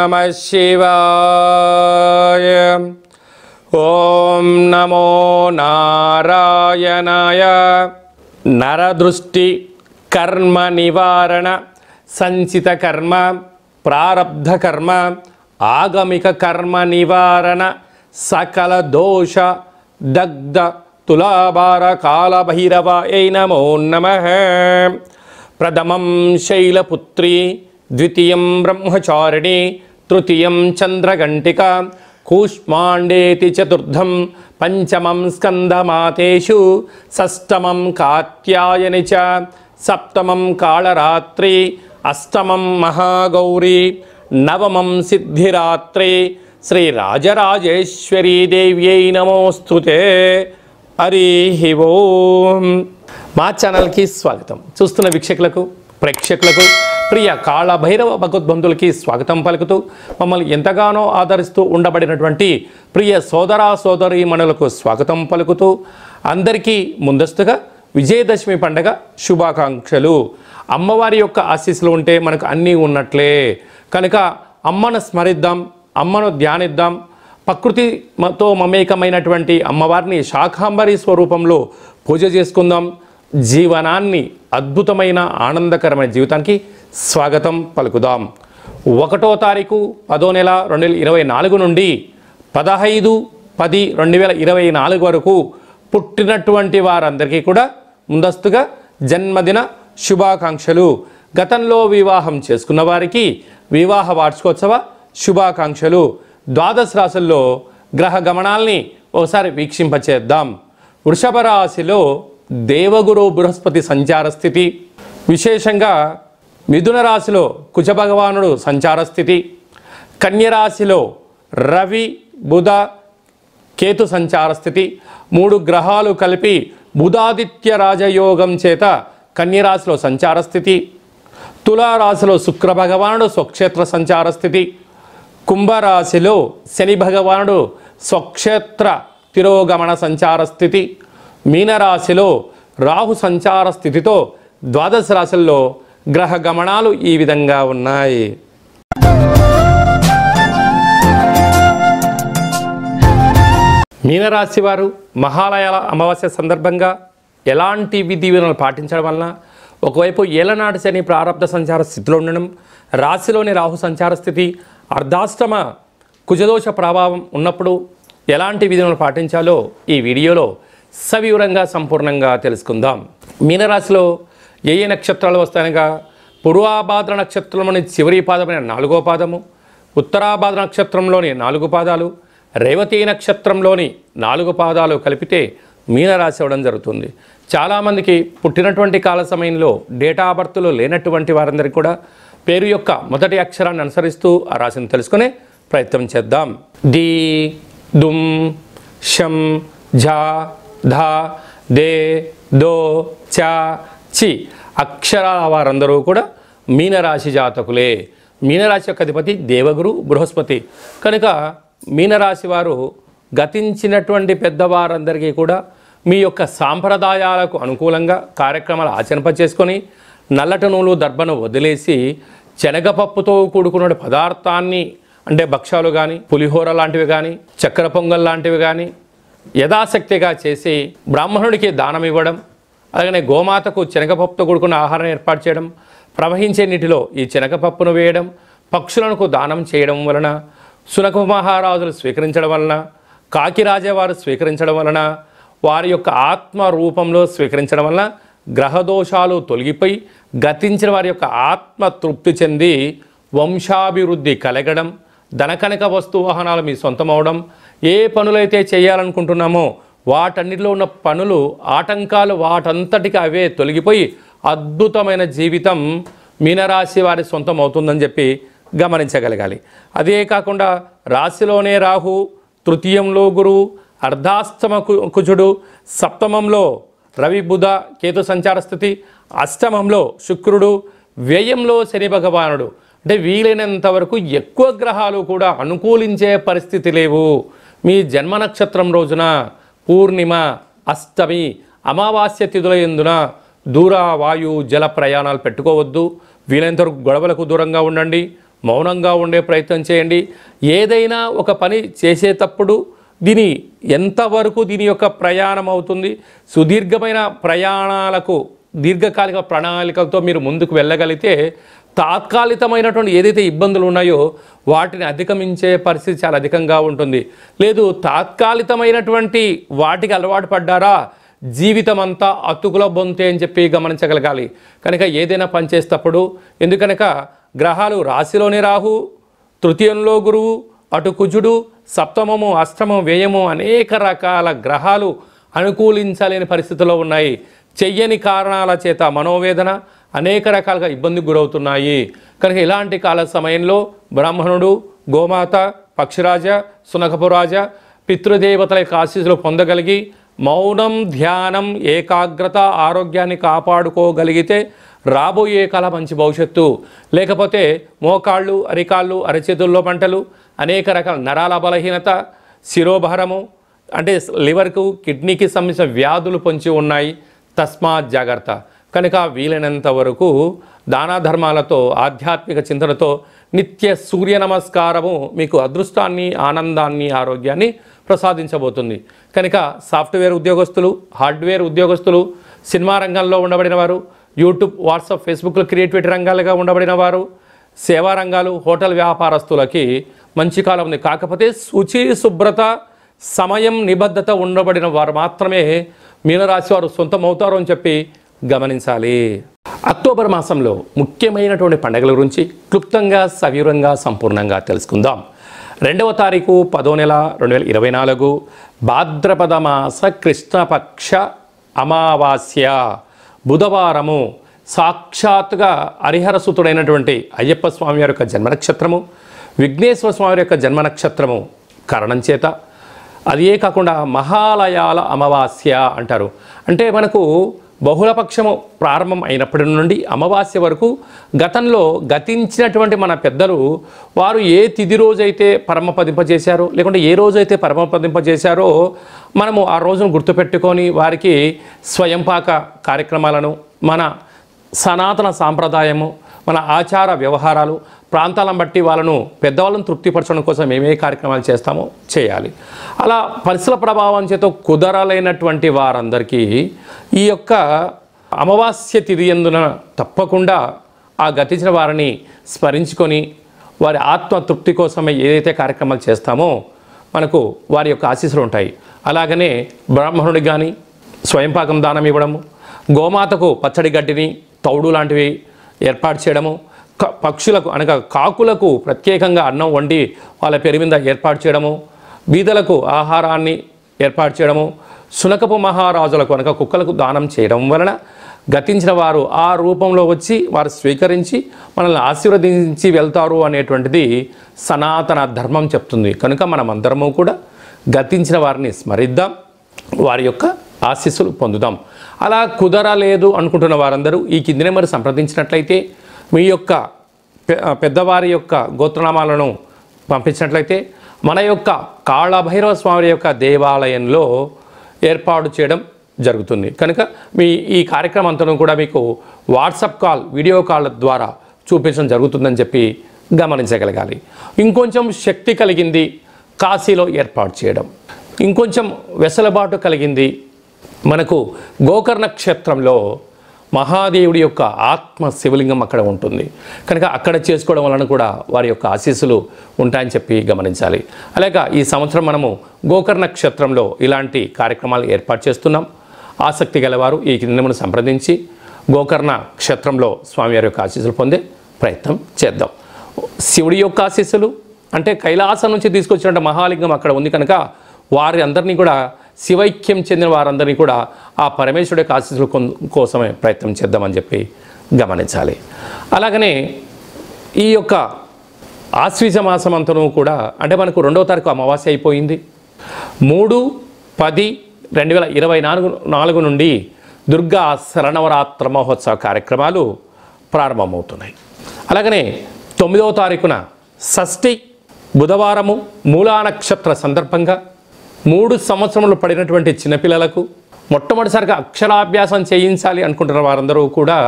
నమః శివాయ. ఓం నమో నారాయణాయ. నరదృష్టి కర్మ నివారణ, సంచిత కర్మ, ప్రారబ్ధ కర్మ, ఆగమిక కర్మ నివారణ, సకల దోష దగ్ధ తులాభార కాళభైరవాయ నమో నమః. ప్రథమం శైలపుత్రి, ద్వితీయం బ్రహ్మచారిణి, తృతీయం చంద్రఘంటిక, కూష్మాండేతి చతుర్థం, పంచమం స్కందమాతేషు, షష్టమం కాత్యాయని చ, సప్తమం కాళరాత్రి, అష్టమం మహాగౌరీ, నవమం సిద్ధిరాత్రి. శ్రీ రాజరాజేశ్వరీ దేవ్యై నమోస్తుతే. హరి ఓం. మా ఛానల్కి స్వాగతం. చూస్తున్న వీక్షకులకు, ప్రేక్షకులకు, ప్రియ కాళభైరవ భగవద్బంధులకి స్వాగతం పలుకుతూ, మమ్మల్ని ఎంతగానో ఆదరిస్తూ ఉండబడినటువంటి ప్రియ సోదరా సోదరీమణులకు స్వాగతం పలుకుతూ, అందరికీ ముందస్తుగా విజయదశమి పండగ శుభాకాంక్షలు. అమ్మవారి యొక్క ఆశీస్సులు ఉంటే మనకు అన్నీ ఉన్నట్లే. కనుక అమ్మను స్మరిద్దాం, అమ్మను ధ్యానిద్దాం. ప్రకృతితో మమేకమైనటువంటి అమ్మవారిని శాకాంబరి స్వరూపంలో పూజ చేసుకుందాం. జీవనాన్ని అద్భుతమైన ఆనందకరమైన జీవితానికి స్వాగతం పలుకుదాం. 1వ తారీఖు 10వ నెల 2024 నుండి 15/10/2024 వరకు పుట్టినటువంటి వారందరికీ కూడా ముందస్తుగా జన్మదిన శుభాకాంక్షలు. గతంలో వివాహం చేసుకున్న వారికి వివాహ వార్షికోత్సవ శుభాకాంక్షలు. ద్వాదశ రాశుల్లో గ్రహ గమనాల్ని ఒకసారి వీక్షింపచేద్దాం. వృషభ రాశిలో దేవగురు బృహస్పతి సంచార స్థితి, విశేషంగా మిథున రాశిలో కుజ భగవానుడు సంచార స్థితి, కన్యరాశిలో రవి బుధ కేతు సంచార స్థితి. 3 గ్రహాలు కలిపి బుధాదిత్య రాజయోగం చేత కన్యరాశిలో సంచార స్థితి. తులారాశిలో శుక్ర భగవానుడు స్వక్షేత్ర సంచార స్థితి. కుంభరాశిలో శని భగవానుడు స్వక్షేత్ర తిరోగమన సంచార స్థితి. మీనరాశిలో రాహు సంచార స్థితితో ద్వాదశ రాశుల్లో గ్రహ గమనాలు ఈ విధంగా ఉన్నాయి. మీనరాశి వారు మహాలయాల అమావాస్య సందర్భంగా ఎలాంటి విధి విధానాలు పాటించడం వలన, ఒకవైపు ఏలనాటి శని ప్రారబ్ధ సంచార స్థితిలో ఉండడం, రాశిలోని రాహు సంచార స్థితి, అర్ధాష్టమ కుజదోష ప్రభావం ఉన్నప్పుడు ఎలాంటి విధానాలు పాటించాలో ఈ వీడియోలో సవివరంగా సంపూర్ణంగా తెలుసుకుందాం. మీనరాశిలో ఏ ఏ నక్షత్రాలు వస్తాయనగా, పూర్వాభాద్ర నక్షత్రంలోని చివరి పాదమైన 4వ పాదము, ఉత్తరాభాద్ర నక్షత్రంలోని 4 పాదాలు, రేవతి నక్షత్రంలోని 4 పాదాలు కలిపితే మీనరాశి అవ్వడం జరుగుతుంది. చాలామందికి పుట్టినటువంటి కాల సమయంలో డేటా ఆఫ్ బర్త్లో లేనటువంటి వారందరికీ కూడా పేరు యొక్క మొదటి అక్షరాన్ని అనుసరిస్తూ ఆ రాశిని తెలుసుకునే ప్రయత్నం చేద్దాం. ది, దుమ్, షం, ఝా, ధా, దే, దో, చా, చి అక్షరాల వారందరూ కూడా మీనరాశి జాతకులే. మీనరాశి యొక్క అధిపతి దేవగురు బృహస్పతి. కనుక మీనరాశి వారు గతించినటువంటి పెద్దవారందరికీ కూడా మీ యొక్క సాంప్రదాయాలకు అనుకూలంగా కార్యక్రమాలు ఆచరింపచేసుకొని నల్లటి నూలు దర్భను వదిలేసి శనగపప్పుతో కూడుకున్న పదార్థాన్ని, అంటే భక్ష్యాలు కానీ, పులిహోర లాంటివి కానీ, చక్కెర పొంగల్ లాంటివి కానీ యథాశక్తిగా చేసి బ్రాహ్మణుడికి దానం ఇవ్వడం, అలాగనే గోమాతకు శనగపప్పుతో కూడుకున్న ఆహారం ఏర్పాటు చేయడం, ప్రవహించే నీటిలో ఈ శనగపప్పును వేయడం, పక్షులకు దానం చేయడం వలన, శునక మహారాజులు స్వీకరించడం వలన, కాకిరాజవారు స్వీకరించడం వలన, వారి యొక్క ఆత్మ రూపంలో స్వీకరించడం వలన గ్రహదోషాలు తొలగిపోయి గతించిన వారి యొక్క ఆత్మ తృప్తి చెంది వంశాభివృద్ధి కలగడం, ధనకనక వస్తు వాహనాలు మీ సొంతం అవడం, ఏ పనులైతే చేయాలనుకుంటున్నామో వాటన్నిటిలో ఉన్న పనులు ఆటంకాలు వాటంతటికి అవే తొలగిపోయి అద్భుతమైన జీవితం మీనరాశి వారి సొంతం అవుతుందని చెప్పి గమనించగలగాలి. అదే కాకుండా రాశిలోనే రాహు, తృతీయంలో గురువు, అర్ధాష్టమ కుజుడు, సప్తమంలో రవి బుధ కేతు సంచార స్థితి, అష్టమంలో శుక్రుడు, వ్యయంలో శని భగవానుడు. అంటే వీలైనంత వరకు ఎక్కువ గ్రహాలు కూడా అనుకూలించే పరిస్థితి లేవు. మీ జన్మ నక్షత్రం రోజున పూర్ణిమ, అష్టమి, అమావాస్య తిథుల యందున దూర వాయు జల ప్రయాణాలు పెట్టుకోవద్దు. వీలైనంత వరకు గొడవలకు దూరంగా ఉండండి. మౌనంగా ఉండే ప్రయత్నం చేయండి. ఏదైనా ఒక పని చేసేటప్పుడు ఎంతవరకు దీని యొక్క ప్రయాణం అవుతుంది, సుదీర్ఘమైన ప్రయాణాలకు దీర్ఘకాలిక ప్రణాళికలతో మీరు ముందుకు వెళ్ళగలిగితే తాత్కాలికమైనటువంటి ఏదైతే ఇబ్బందులు ఉన్నాయో వాటిని అధిగమించే పరిస్థితి చాలా అధికంగా ఉంటుంది. లేదు తాత్కాలికమైనటువంటి వాటికి అలవాటు పడ్డారా, జీవితం అంతా అతుకుల బొంతే అని చెప్పి గమనించగలగాలి. కనుక ఏదైనా పని చేసేటప్పుడు ఎందుకనక గ్రహాలు రాశిలోనే రాహు, తృతీయంలో గురువు, అటు కుజుడు, సప్తమము, అష్టమము, వ్యయము అనేక రకాల గ్రహాలు అనుకూలించలేని పరిస్థితుల్లో ఉన్నాయి. చెయ్యని కారణాల చేత మనోవేదన అనేక రకాలుగా ఇబ్బందికి గురవుతున్నాయి. కనుక ఇలాంటి కాల సమయంలో బ్రాహ్మణుడు, గోమాత, పక్షిరాజ, సునకపు రాజ, పితృదేవతల యొక్క ఆశీస్సులు పొందగలిగి మౌనం, ధ్యానం, ఏకాగ్రత, ఆరోగ్యాన్ని కాపాడుకోగలిగితే రాబోయే కాల మంచి భవిష్యత్తు. లేకపోతే మోకాళ్ళు, అరికాళ్ళు, అరచేతుల్లో మంటలు, అనేక రకాల నరాల బలహీనత, శిరోభారము అంటే లివర్కు, కిడ్నీకి సంబంధించిన వ్యాధులు పొంచి ఉన్నాయి. తస్మాత్ జాగ్రత్త. కనుక వీలైనంత వరకు దాన ధర్మాలతో, ఆధ్యాత్మిక చింతనతో నిత్య సూర్య నమస్కారము మీకు అదృష్టాన్ని, ఆనందాన్ని, ఆరోగ్యాన్ని ప్రసాదించబోతుంది. కనుక సాఫ్ట్వేర్ ఉద్యోగస్తులు, హార్డ్వేర్ ఉద్యోగస్తులు, సినిమా రంగంలో ఉండబడిన వారు, యూట్యూబ్, వాట్సాప్, ఫేస్బుక్లో క్రియేటివిటీ రంగాలుగా ఉండబడిన వారు, సేవా రంగాలు, హోటల్ వ్యాపారస్తులకి మంచి కాలం ఉంది. కాకపోతే శుచి, శుభ్రత, సమయం, నిబద్ధత ఉండబడిన వారు మాత్రమే మీనరాశి వారు సొంతమవుతారు అని చెప్పి గమనించాలి. అక్టోబర్ మాసంలో ముఖ్యమైనటువంటి పండుగల గురించి క్లుప్తంగా, సవివరంగా, సంపూర్ణంగా తెలుసుకుందాం. 2వ తారీఖు 10వ నెల 2024 భాద్రపద మాస కృష్ణపక్ష అమావాస్య బుధవారము. సాక్షాత్తుగా హరిహరసుతుడైనటువంటి అయ్యప్ప స్వామి వారి యొక్క జన్మ నక్షత్రము, విఘ్నేశ్వర స్వామి యొక్క జన్మ నక్షత్రము కారణం చేత అదే కాకుండా మహాలయాల అమావాస్య అంటారు. అంటే మనకు బహుళపక్షము ప్రారంభం అయినప్పటి నుండి అమావాస్య వరకు గతంలో గతించినటువంటి మన పెద్దలు వారు ఏ తిథి రోజైతే పరమపదింపజేశారో, లేకుంటే ఏ రోజైతే పరమపదింపజేశారో మనము ఆ రోజును గుర్తుపెట్టుకొని వారికి స్వయంపాక కార్యక్రమాలను, మన సనాతన సాంప్రదాయము, మన ఆచార వ్యవహారాలు, ప్రాంతాలను బట్టి వాళ్ళను పెద్దవాళ్ళను తృప్తిపరచడం కోసం ఏమే కార్యక్రమాలు చేస్తామో చేయాలి. అలా పరిసర ప్రభావం చేత కుదరలేనటువంటి వారందరికీ ఈ యొక్క అమావాస్య తిథి యందున తప్పకుండా ఆ గతించిన వారిని స్మరించుకొని వారి ఆత్మ తృప్తి కోసమే ఏదైతే కార్యక్రమాలు చేస్తామో మనకు వారి యొక్క ఆశీస్సులు ఉంటాయి. అలాగనే బ్రాహ్మణుడికి కానీ స్వయంపాకం దానం ఇవ్వడము, గోమాతకు పచ్చడి గడ్డిని, తౌడు లాంటివి ఏర్పాటు చేయడము, పక్షులకు అనగా కాకులకు ప్రత్యేకంగా అన్నం వండి వాళ్ళ పేరు మీద ఏర్పాటు చేయడము, బీదలకు ఆహారాన్ని ఏర్పాటు చేయడము, శునకపు మహారాజులకు అనగా కుక్కలకు దానం చేయడం వలన గతించిన వారు ఆ రూపంలో వచ్చి వారు స్వీకరించి మనల్ని ఆశీర్వదించి వెళ్తారు అనేటువంటిది సనాతన ధర్మం చెప్తుంది. కనుక మనమందరము కూడా గతించిన వారిని స్మరిద్దాం, వారి యొక్క ఆశీస్సులు పొందుదాం. అలా కుదరలేదు అనుకుంటున్న వారందరూ ఈ కింది నెంబర్ సంప్రదించినట్లయితే, మీ యొక్క పెద్దవారి యొక్క గోత్రనామాలను పంపించినట్లయితే మన యొక్క కాళభైరవ స్వామి యొక్క దేవాలయంలో ఏర్పాటు చేయడం జరుగుతుంది. కనుక ఈ కార్యక్రమం అంతా కూడా మీకు వాట్సాప్ కాల్, వీడియో కాల్ ద్వారా చూపించడం జరుగుతుందని చెప్పి గమనించగలగాలి. ఇంకొంచెం శక్తి కలిగింది కాశీలో ఏర్పాటు చేయడం, ఇంకొంచెం వెసులుబాటు కలిగింది మనకు గోకర్ణ క్షేత్రంలో మహాదేవుడి యొక్క ఆత్మ శివలింగం అక్కడ ఉంటుంది. కనుక అక్కడ చేసుకోవడం వలన కూడా వారి యొక్క ఆశీస్సులు ఉంటాయని చెప్పి గమనించాలి. అలాగే ఈ సంవత్సరం మనము గోకర్ణ క్షేత్రంలో ఇలాంటి కార్యక్రమాలు ఏర్పాటు చేస్తున్నాం. ఆసక్తి గలవారు ఈ కిందను సంప్రదించి గోకర్ణ క్షేత్రంలో స్వామివారి యొక్క ఆశీస్సులు పొందే ప్రయత్నం చేద్దాం. శివుడి యొక్క ఆశీస్సులు అంటే కైలాసం నుంచి తీసుకొచ్చినట్టు మహాలింగం అక్కడ ఉంది కనుక వారి అందరినీ కూడా శివైక్యం చెందిన వారందరినీ కూడా ఆ పరమేశ్వరుడి యొక్క ఆశీస్సుల కోసమే ప్రయత్నం చేద్దామని చెప్పి గమనించాలి. అలాగనే ఈ యొక్క ఆశ్వీజ మాసం అంతను కూడా అంటే మనకు 2వ తారీఖు అమావాస్య అయిపోయింది. 3/10/2024 నుండి దుర్గా శరణవరాత్ర మహోత్సవ కార్యక్రమాలు ప్రారంభమవుతున్నాయి. అలాగనే 9వ తారీఖున షష్ఠి బుధవారము మూలా నక్షత్ర సందర్భంగా 3 సంవత్సరములు పడినటువంటి చిన్నపిల్లలకు మొట్టమొదటిసారిగా అక్షరాభ్యాసం చేయించాలి అనుకుంటున్న వారందరూ కూడా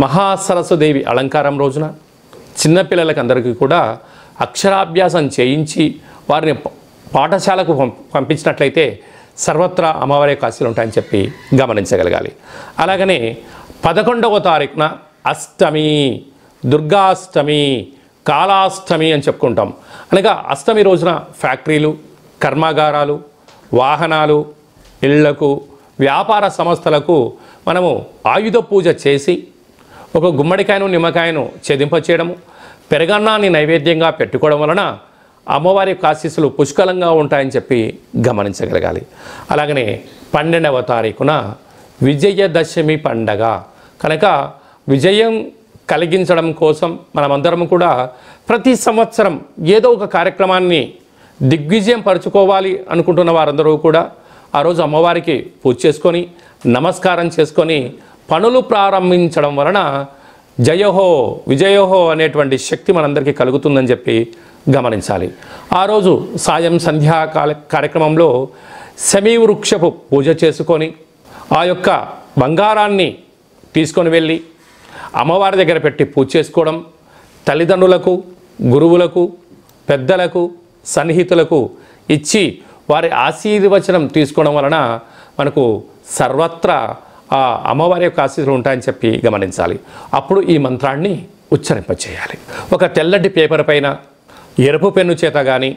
మహాసరస్వదేవి అలంకారం రోజున చిన్నపిల్లలకి అందరికీ కూడా అక్షరాభ్యాసం చేయించి వారిని పాఠశాలకు పంపించినట్లయితే సర్వత్రా అమ్మవారి యొక్క ఆశీస్సులు ఉంటాయని చెప్పి గమనించగలగాలి. అలాగనే 11వ తారీఖున అష్టమి, దుర్గాష్టమి, కాళాష్టమి అని చెప్పుకుంటాం. అనగా అష్టమి రోజున ఫ్యాక్టరీలు, కర్మాగారాలు, వాహనాలు, ఇళ్లకు, వ్యాపార సంస్థలకు మనము ఆయుధ పూజ చేసి ఒక గుమ్మడికాయను నిమ్మకాయను ఛేదింపచేయడము, పెరగన్నాన్ని నైవేద్యంగా పెట్టుకోవడం వలన అమ్మవారి యొక్క ఆశీస్సులు పుష్కలంగా ఉంటాయని చెప్పి గమనించగలగాలి. అలాగనే 12వ తారీఖున విజయదశమి పండగ కనుక విజయం కలిగించడం కోసం మనమందరం కూడా ప్రతి సంవత్సరం ఏదో ఒక కార్యక్రమాన్ని దిగ్విజయం పరుచుకోవాలి అనుకుంటున్న వారందరూ కూడా ఆ రోజు అమ్మవారికి పూజ చేసుకొని నమస్కారం చేసుకొని పనులు ప్రారంభించడం వలన జయహో విజయోహో అనేటువంటి శక్తి మనందరికీ కలుగుతుందని చెప్పి గమనించాలి. ఆ రోజు సాయం సంధ్యా కార్యక్రమంలో శమీ వృక్షపు పూజ చేసుకొని ఆ యొక్క బంగారాన్ని తీసుకొని వెళ్ళి అమ్మవారి దగ్గర పెట్టి పూజ చేసుకోవడం, తల్లిదండ్రులకు, గురువులకు, పెద్దలకు, సన్నిహితులకు ఇచ్చి వారి ఆశీర్వచనం తీసుకోవడం వలన మనకు సర్వత్రా ఆ అమ్మవారి యొక్క ఆశీస్సులు ఉంటాయని చెప్పి గమనించాలి. అప్పుడు ఈ మంత్రాన్ని ఉచ్చరింపచేయాలి. ఒక తెల్లటి పేపర్ పైన ఎరుపు పెన్ను చేత కానీ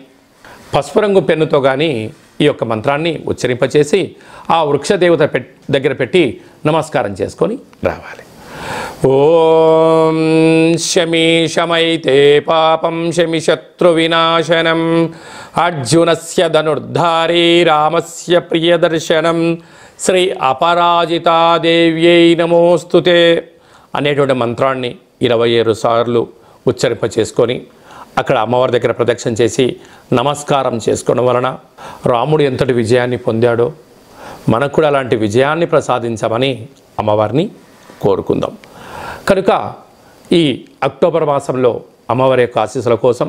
పసుపు రంగు పెన్నుతో కానీ ఈ యొక్క మంత్రాన్ని ఉచ్చరింపచేసి ఆ వృక్షదేవత దగ్గర పెట్టి నమస్కారం చేసుకొని రావాలి. ఓం శమి శమైతే పాపం శమి శత్రు వినాశనం అర్జునస్య ధనుర్ధారీ రామస్య ప్రియదర్శనం శ్రీ అపరాజితాదేవ్యై నమోస్తుతే అనేటువంటి మంత్రాన్ని 27 సార్లు ఉచ్చరింప చేసుకొని అక్కడ అమ్మవారి దగ్గర ప్రదక్షిణ చేసి నమస్కారం చేసుకోవడం వలన రాముడు ఎంతటి విజయాన్ని పొందాడో మనకు కూడా అలాంటి విజయాన్ని ప్రసాదించమని అమ్మవారిని కోరుకుందాం. కనుక ఈ అక్టోబర్ మాసంలో అమ్మవారి యొక్క ఆశీస్సుల కోసం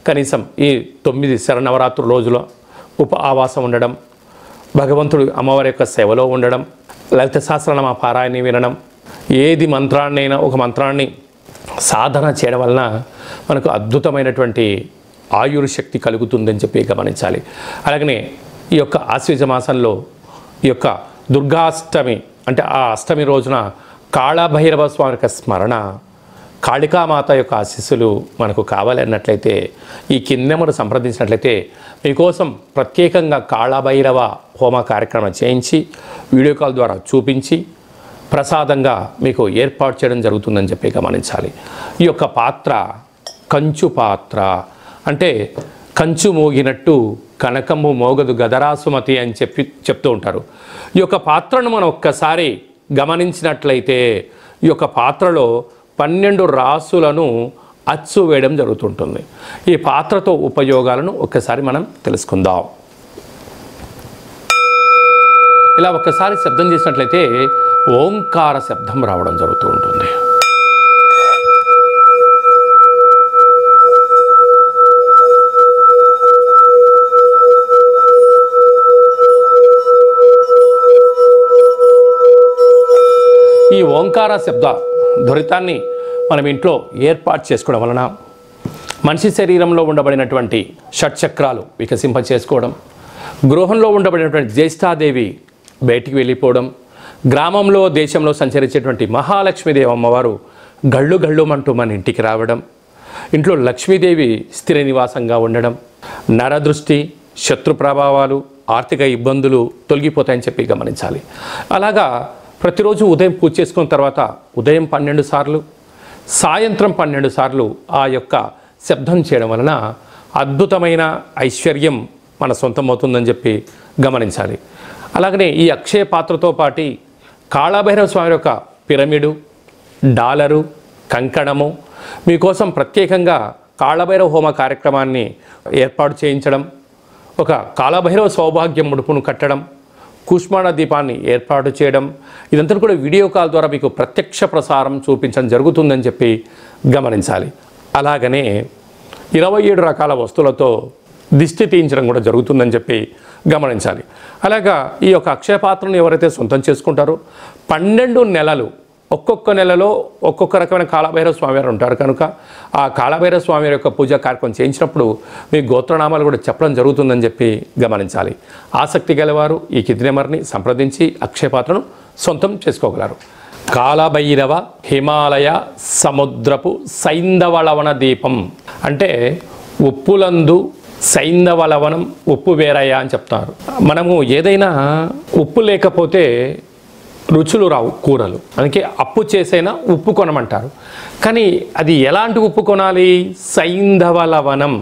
కనీసం ఈ 9 శరన్నవరాత్రుల రోజుల ఆవాసం ఉండడం, భగవంతుడు అమ్మవారి యొక్క సేవలో ఉండడం, లలిత సహస్రనామ పారాయణ వినడం, ఏది మంత్రాన్నైనా ఒక మంత్రాన్ని సాధన చేయడం వలన మనకు అద్భుతమైనటువంటి ఆయుర్శక్తి కలుగుతుందని చెప్పి గమనించాలి. అలాగనే ఈ యొక్క ఆశ్వీజ మాసంలో ఈ యొక్క దుర్గాష్టమి అంటే ఆ అష్టమి రోజున కాళభైరవ స్వామి యొక్క స్మరణ, కాళికామాత యొక్క ఆశీస్సులు మనకు కావాలన్నట్లయితే ఈ కిందెమరు సంప్రదించినట్లయితే మీకోసం ప్రత్యేకంగా కాళభైరవ హోమ కార్యక్రమం చేయించి వీడియో కాల్ ద్వారా చూపించి ప్రసాదంగా మీకు ఏర్పాటు చేయడం జరుగుతుందని చెప్పి గమనించాలి. ఈ యొక్క పాత్ర కంచు పాత్ర అంటే కంచు మోగినట్టు కనకము మోగదు గదరాసుమతి అని చెప్తూ ఉంటారు. ఈ యొక్క పాత్రను మనం ఒక్కసారి గమనించినట్లయితే ఈ యొక్క పాత్రలో 12 రాసులను అచ్చు వేయడం జరుగుతుంటుంది. ఈ పాత్రతో ఉపయోగాలను ఒక్కసారి మనం తెలుసుకుందాం. ఇలా ఒక్కసారి శబ్దం చేసినట్లయితే ఓంకార శబ్దం రావడం జరుగుతూ ఉంటుంది. ఈ ఓంకార శబ్ద ధ్వరితాన్ని మనం ఇంట్లో ఏర్పాటు చేసుకోవడం వలన మనిషి శరీరంలో ఉండబడినటువంటి షట్చక్రాలు వికసింప చేసుకోవడం, గృహంలో ఉండబడినటువంటి జ్యేష్ఠాదేవి బయటికి వెళ్ళిపోవడం, గ్రామంలో దేశంలో సంచరించేటువంటి మహాలక్ష్మీదేవి అమ్మవారు గళ్ళు గళ్ళుమంటూ మన ఇంటికి రావడం, ఇంట్లో లక్ష్మీదేవి స్థిర నివాసంగా ఉండడం, నరదృష్టి, శత్రు ప్రభావాలు, ఆర్థిక ఇబ్బందులు తొలగిపోతాయని చెప్పి గమనించాలి. అలాగా ప్రతిరోజు ఉదయం పూజ చేసుకున్న తర్వాత ఉదయం 12 సార్లు, సాయంత్రం 12 సార్లు ఆ యొక్క శబ్దం చేయడం వలన అద్భుతమైన ఐశ్వర్యం మన సొంతమవుతుందని చెప్పి గమనించాలి. అలాగనే ఈ అక్షయ పాత్రతో పాటు కాళభైరవ స్వామి యొక్క పిరమిడు, డాలరు, కంకణము మీకోసం ప్రత్యేకంగా కాళభైరవ హోమ కార్యక్రమాన్ని ఏర్పాటు చేయించడం, ఒక కాళభైరవ సౌభాగ్యం ముడుపును కట్టడం, కూష్మాండ దీపాన్ని ఏర్పాటు చేయడం, ఇదంతా కూడా వీడియో కాల్ ద్వారా మీకు ప్రత్యక్ష ప్రసారం చూపించడం జరుగుతుందని చెప్పి గమనించాలి. అలాగనే 27 రకాల వస్తువులతో దిష్టి తీయించడం కూడా జరుగుతుందని చెప్పి గమనించాలి. అలాగా ఈ యొక్క అక్షయ పాత్రను ఎవరైతే సొంతం చేసుకుంటారో 12 నెలలు ఒక్కొక్క నెలలో ఒక్కొక్క రకమైన కాళభైరవ స్వామివారు ఉంటారు కనుక ఆ కాళభైరవ స్వామివారి యొక్క పూజా కార్యక్రమం చేయించినప్పుడు మీ గోత్రనామాలు కూడా చెప్పడం జరుగుతుందని చెప్పి గమనించాలి. ఆసక్తి గలవారు ఈ కింది నెంబర్ని సంప్రదించి అక్షయపాత్రను సొంతం చేసుకోగలరు. కాళభైరవ హిమాలయ సముద్రపు సైంధవలవన దీపం అంటే ఉప్పులందు సైంధవలవనం ఉప్పు వేరయ్య అని చెప్తారు. మనము ఏదైనా ఉప్పు లేకపోతే రుచులు రావు కూరలు, అందుకే అప్పు చేసైనా ఉప్పు కొనమంటారు. కానీ అది ఎలాంటి ఉప్పు కొనాలి? సైంధవలవనం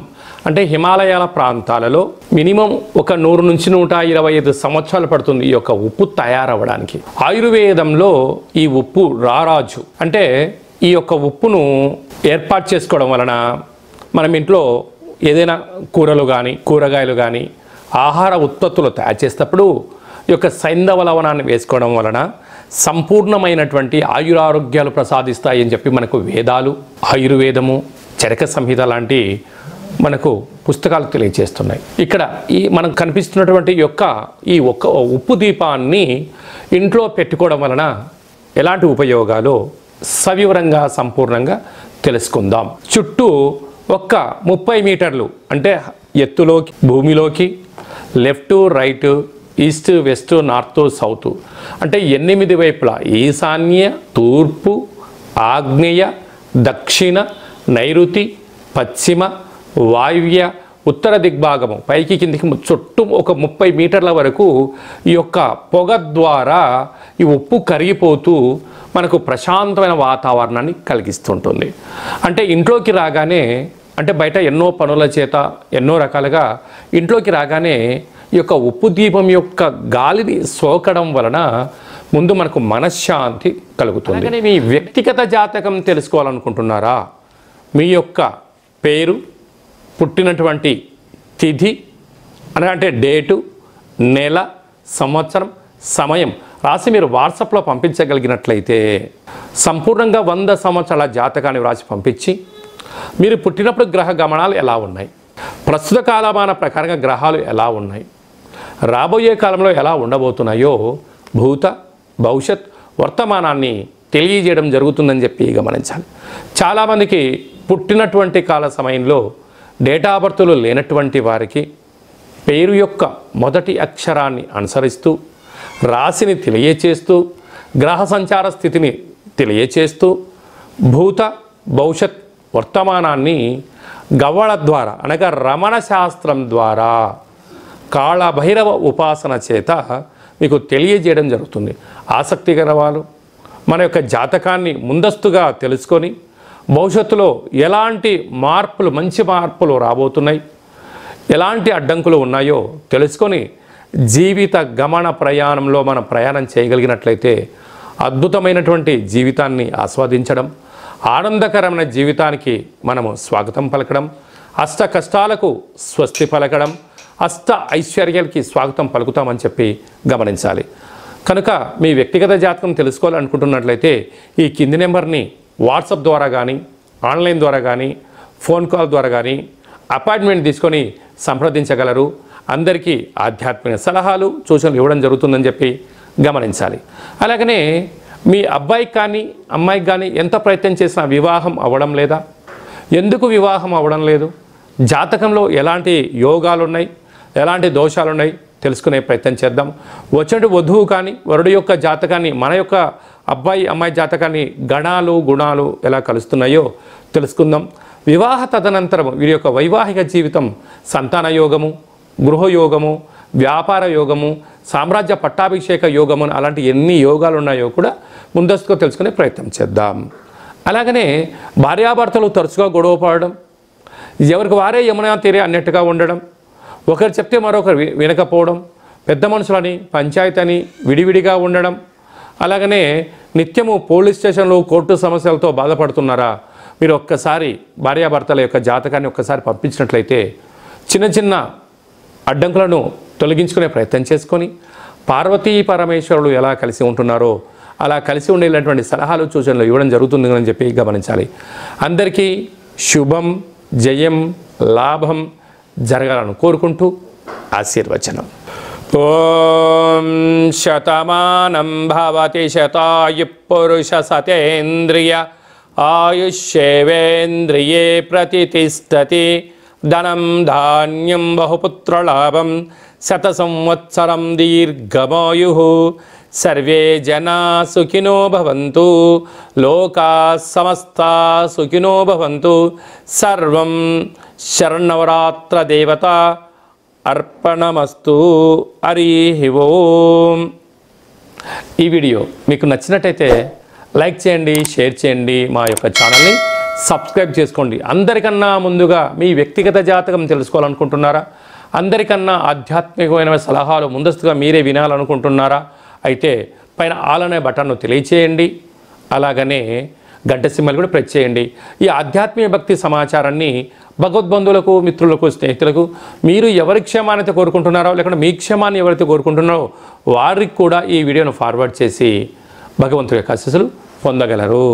అంటే హిమాలయాల ప్రాంతాలలో మినిమం ఒక 100 నుంచి 125 సంవత్సరాలు పడుతుంది ఈ యొక్క ఉప్పు తయారవ్వడానికి. ఆయుర్వేదంలో ఈ ఉప్పు రారాజు అంటే ఈ యొక్క ఉప్పును ఏర్పాటు చేసుకోవడం వలన మనం ఇంట్లో ఏదైనా కూరలు కానీ కూరగాయలు కానీ ఆహార ఉత్పత్తులు తయారు చేసేటప్పుడు ఈ యొక్క సైంధవలవనాన్ని వేసుకోవడం వలన సంపూర్ణమైనటువంటి ఆయురారోగ్యాలు ప్రసాదిస్తాయని చెప్పి మనకు వేదాలు, ఆయుర్వేదము, చరక సంహిత లాంటి మనకు పుస్తకాలు తెలియజేస్తున్నాయి. ఇక్కడ ఈ మనకు కనిపిస్తున్నటువంటి ఈ ఒక్క ఉప్పు దీపాన్ని ఇంట్లో పెట్టుకోవడం వలన ఎలాంటి ఉపయోగాలు సవివరంగా సంపూర్ణంగా తెలుసుకుందాం. చుట్టూ ఒక్క 30 మీటర్లు అంటే ఎత్తులోకి భూమిలోకి left right east west north south అంటే 8 వైపులా ఈశాన్య తూర్పు ఆగ్నేయ దక్షిణ నైరుతి పశ్చిమ వాయువ్య ఉత్తర దిగ్భాగము పైకి కిందికి చుట్టూ ఒక 30 మీటర్ల వరకు ఈ యొక్క పొగ ద్వారా ఈ ఉప్పు కరిగిపోతూ మనకు ప్రశాంతమైన వాతావరణాన్ని కలిగిస్తుంటుంది. అంటే ఇంట్లోకి రాగానే అంటే బయట ఎన్నో పనుల చేత ఎన్నో రకాలుగా ఇంట్లోకి రాగానే ఈ యొక్క ఉప్పు దీపం యొక్క గాలిని సోకడం వలన ముందు మనకు మనశ్శాంతి కలుగుతుంది. కానీ మీ వ్యక్తిగత జాతకం తెలుసుకోవాలనుకుంటున్నారా? మీ యొక్క పేరు, పుట్టినటువంటి తిథి అంటే డేటు, నెల, సంవత్సరం, సమయం రాసి మీరు వాట్సాప్లో పంపించగలిగినట్లయితే సంపూర్ణంగా 100 సంవత్సరాల జాతకాన్ని వ్రాసి పంపించి మీరు పుట్టినప్పుడు గ్రహ గమనాలు ఎలా ఉన్నాయి, ప్రస్తుత కాలమాన ప్రకారంగా గ్రహాలు ఎలా ఉన్నాయి, రాబోయే కాలంలో ఎలా ఉండబోతున్నాయో భూత భవిష్యత్ వర్తమానాన్ని తెలియజేయడం జరుగుతుందని చెప్పి గమనించాలి. చాలామందికి పుట్టినటువంటి కాల సమయంలో డేటా ఆఫ్ బర్త్లు లేనటువంటి వారికి పేరు యొక్క మొదటి అక్షరాన్ని అనుసరిస్తూ రాశిని తెలియచేస్తూ గ్రహ సంచార స్థితిని తెలియచేస్తూ భూత భవిష్యత్ వర్తమానాన్ని గవ్వళ ద్వారా అనగా రమణ శాస్త్రం ద్వారా కాళభైరవ ఉపాసన చేత మీకు తెలియజేయడం జరుగుతుంది. ఆసక్తి గల వాళ్ళు మన యొక్క జాతకాన్ని ముందస్తుగా తెలుసుకొని భవిష్యత్తులో ఎలాంటి మార్పులు మంచి మార్పులు రాబోతున్నాయి, ఎలాంటి అడ్డంకులు ఉన్నాయో తెలుసుకొని జీవిత గమన ప్రయాణంలో మనం ప్రయాణం చేయగలిగినట్లయితే అద్భుతమైనటువంటి జీవితాన్ని ఆస్వాదించడం, ఆనందకరమైన జీవితానికి మనము స్వాగతం పలకడం, అష్ట కష్టాలకు స్వస్తి పలకడం, అష్ట ఐశ్వర్యాలకి స్వాగతం పలుకుతామని చెప్పి గమనించాలి. కనుక మీ వ్యక్తిగత జాతకం తెలుసుకోవాలనుకుంటున్నట్లయితే ఈ కింది నెంబర్ని వాట్సాప్ ద్వారా కానీ ఆన్లైన్ ద్వారా కానీ ఫోన్ కాల్ ద్వారా కానీ అపాయింట్మెంట్ తీసుకొని సంప్రదించగలరు. అందరికీ ఆధ్యాత్మిక సలహాలు సూచనలు ఇవ్వడం జరుగుతుందని చెప్పి గమనించాలి. అలాగనే మీ అబ్బాయికి కానీ అమ్మాయికి కానీ ఎంత ప్రయత్నం చేసినా వివాహం అవ్వడం లేదా? ఎందుకు వివాహం అవ్వడం లేదు? జాతకంలో ఎలాంటి యోగాలు ఉన్నాయి, ఎలాంటి దోషాలు ఉన్నాయి తెలుసుకునే ప్రయత్నం చేద్దాం. వచ్చేటి వధువు కానీ వరుడు యొక్క జాతకాన్ని మన యొక్క అబ్బాయి అమ్మాయి జాతకాన్ని గణాలు గుణాలు ఎలా కలుస్తున్నాయో తెలుసుకుందాం. వివాహ తదనంతరం వీరి యొక్క వైవాహిక జీవితం సంతాన యోగము, గృహయోగము, వ్యాపార యోగము, సామ్రాజ్య పట్టాభిషేక యోగము అలాంటి ఎన్ని యోగాలు ఉన్నాయో కూడా ముందస్తుగా తెలుసుకునే ప్రయత్నం చేద్దాం. అలాగనే భార్యాభర్తలు తరచుగా గొడవ పడడం, ఎవరికి వారే యమునా తీరే అన్నట్టుగా ఉండడం, ఒకరు చెప్తే మరొకరు వినకపోవడం, పెద్ద మనుషులని పంచాయతీ అని విడివిడిగా ఉండడం, అలాగనే నిత్యము పోలీస్ స్టేషన్లు కోర్టు సమస్యలతో బాధపడుతున్నారా? మీరు ఒక్కసారి భార్యాభర్తల యొక్క జాతకాన్ని ఒక్కసారి పంపించినట్లయితే చిన్న చిన్న అడ్డంకులను తొలగించుకునే ప్రయత్నం చేసుకొని పార్వతీ పరమేశ్వరులు ఎలా కలిసి ఉంటున్నారో అలా కలిసి ఉండేటువంటి సలహాలు సూచనలు ఇవ్వడం జరుగుతుందని చెప్పి గమనించాలి. అందరికీ శుభం, జయం, లాభం జరగాలని కోరుకుంటూ ఆశీర్వచనం. ఓం శతమానం భవతి శతాయు పురుష సతేంద్రియ ఆయుష్యేవేంద్రియే ప్రతిష్టతి ధనం ధాన్యం బహుపుత్రలాభం శత సంవత్సరం దీర్ఘమాయు సర్వే జనా సుఖినో భవంతు లోకా సమస్తా సుఖినో భవంతు సర్వం శరణవరాత్ర దేవత అర్పణమస్తు. హరి ఓం. ఈ వీడియో మీకు నచ్చినట్టయితే లైక్ చేయండి, షేర్ చేయండి, మా యొక్క ఛానల్ని సబ్స్క్రైబ్ చేసుకోండి. అందరికన్నా ముందుగా మీ వ్యక్తిగత జాతకం తెలుసుకోవాలనుకుంటున్నారా? అందరికన్నా ఆధ్యాత్మికమైన సలహాలు ముందస్తుగా మీరే వినాలనుకుంటున్నారా? అయితే పైన ఆల్ అనే బటన్ను తెలియచేయండి. అలాగనే గంట సింబల్ కూడా ప్రెస్ చేయండి. ఈ ఆధ్యాత్మిక భక్తి సమాచారాన్ని భగవద్బంధువులకు, మిత్రులకు, స్నేహితులకు మీరు ఎవరి క్షేమాన్ని కోరుకుంటున్నారో, లేకుంటే మీ క్షేమాన్ని ఎవరైతే కోరుకుంటున్నారో వారికి కూడా ఈ వీడియోను ఫార్వర్డ్ చేసి భగవంతుడి యొక్క ఆశీస్సులు పొందగలరు.